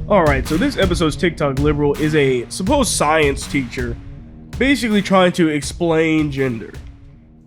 Alright, so this episode's TikTok liberal is a supposed science teacher basically trying to explain gender.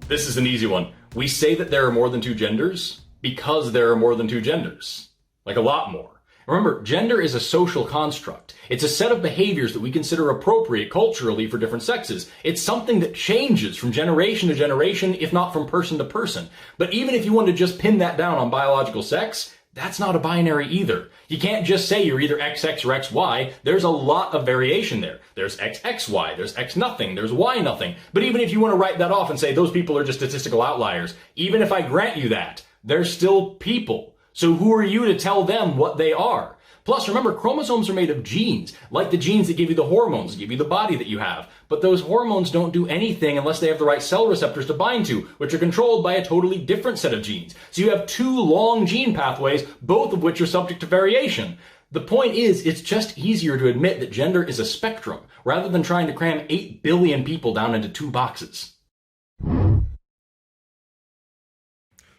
This is an easy one. We say that there are more than two genders because there are more than two genders. Like a lot more. Remember, gender is a social construct. It's a set of behaviors that we consider appropriate culturally for different sexes. It's something that changes from generation to generation, if not from person to person. But even if you want to just pin that down on biological sex, that's not a binary either. You can't just say you're either XX or XY. There's a lot of variation there. There's XXY, there's X nothing, there's Y nothing. But even if you want to write that off and say those people are just statistical outliers, even if I grant you that, they're still people. So who are you to tell them what they are? Plus, remember, chromosomes are made of genes, like the genes that give you the hormones, give you the body that you have. But those hormones don't do anything unless they have the right cell receptors to bind to, which are controlled by a totally different set of genes. So you have two long gene pathways, both of which are subject to variation. The point is, it's just easier to admit that gender is a spectrum, rather than trying to cram 8 billion people down into 2 boxes.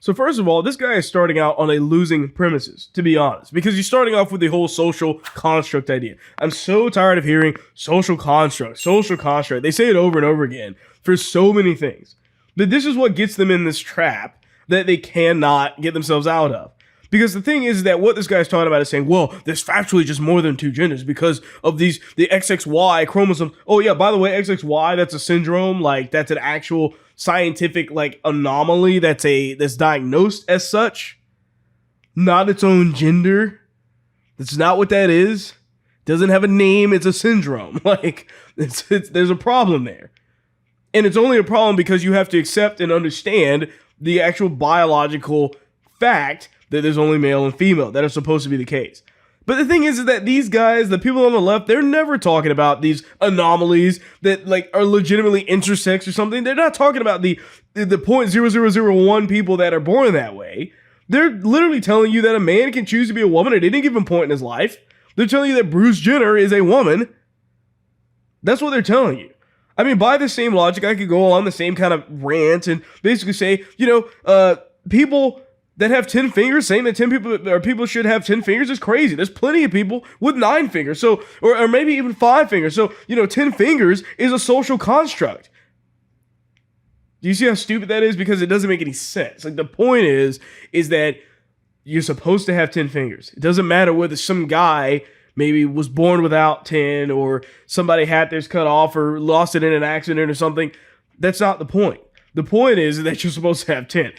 So first of all, this guy is starting out on a losing premises, to be honest, because he's starting off with the whole social construct idea. I'm so tired of hearing social construct, social construct. They say it over and over again for so many things. But this is what gets them in this trap that they cannot get themselves out of. Because the thing is that what this guy's talking about is saying, well, there's factually just more than two genders because of the XXY chromosomes. Oh yeah, by the way, XXY, that's a syndrome. Like that's an actual scientific anomaly that's diagnosed as such, not its own gender. That's not what that is. Doesn't have a name. It's a syndrome. There's a problem there, and it's only a problem because you have to accept and understand the actual biological fact that there's only male and female that are supposed to be the case. But the thing is that these guys, the people on the left, they're never talking about these anomalies that are legitimately intersex or something. They're not talking about the 0.0001 people that are born that way. They're literally telling you that a man can choose to be a woman at any given point in his life. They're telling you that Bruce Jenner is a woman. That's what they're telling you. I mean, by the same logic, I could go on the same kind of rant and basically say, people that have 10 fingers, saying that 10 people or people should have 10 fingers is crazy. There's plenty of people with 9 fingers, so or maybe even 5 fingers. So 10 fingers is a social construct. Do you see how stupid that is? Because it doesn't make any sense. The point is that you're supposed to have 10 fingers. It doesn't matter whether some guy maybe was born without 10 or somebody had theirs cut off or lost it in an accident or something. That's not the point. The point is that you're supposed to have 10.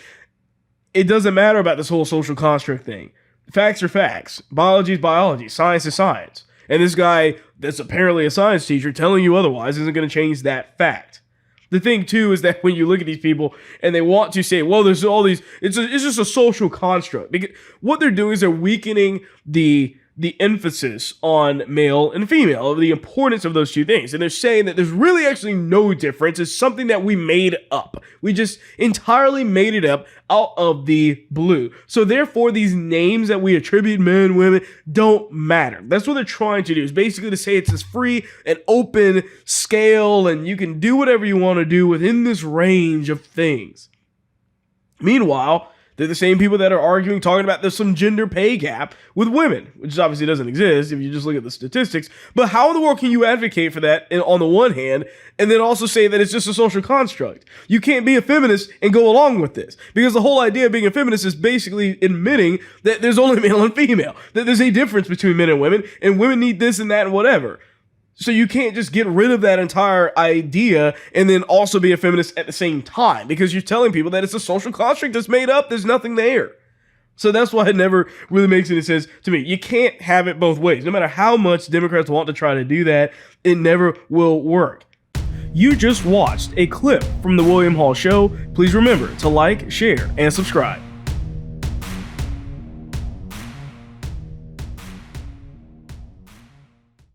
It doesn't matter about this whole social construct thing. Facts are facts. Biology is biology. Science is science. And this guy that's apparently a science teacher telling you otherwise isn't going to change that fact. The thing, too, is that when you look at these people and they want to say, well, there's all these, it's just a social construct. Because what they're doing is they're weakening the emphasis on male and female, of the importance of those two things. And they're saying that there's really actually no difference. It's something that we made up. We just entirely made it up out of the blue. So therefore, these names that we attribute men, women, don't matter. That's what they're trying to do, is basically to say it's this free and open scale and you can do whatever you want to do within this range of things. Meanwhile, they're the same people that are arguing, talking about there's some gender pay gap with women, which obviously doesn't exist if you just look at the statistics. But how in the world can you advocate for that on the one hand, and then also say that it's just a social construct? You can't be a feminist and go along with this, because the whole idea of being a feminist is basically admitting that there's only male and female, that there's a difference between men and women need this and that and whatever. So you can't just get rid of that entire idea and then also be a feminist at the same time, because you're telling people that it's a social construct that's made up. There's nothing there. So that's why it never really makes any sense to me. You can't have it both ways. No matter how much Democrats want to try to do that, it never will work. You just watched a clip from The William Hall Show. Please remember to like, share, and subscribe.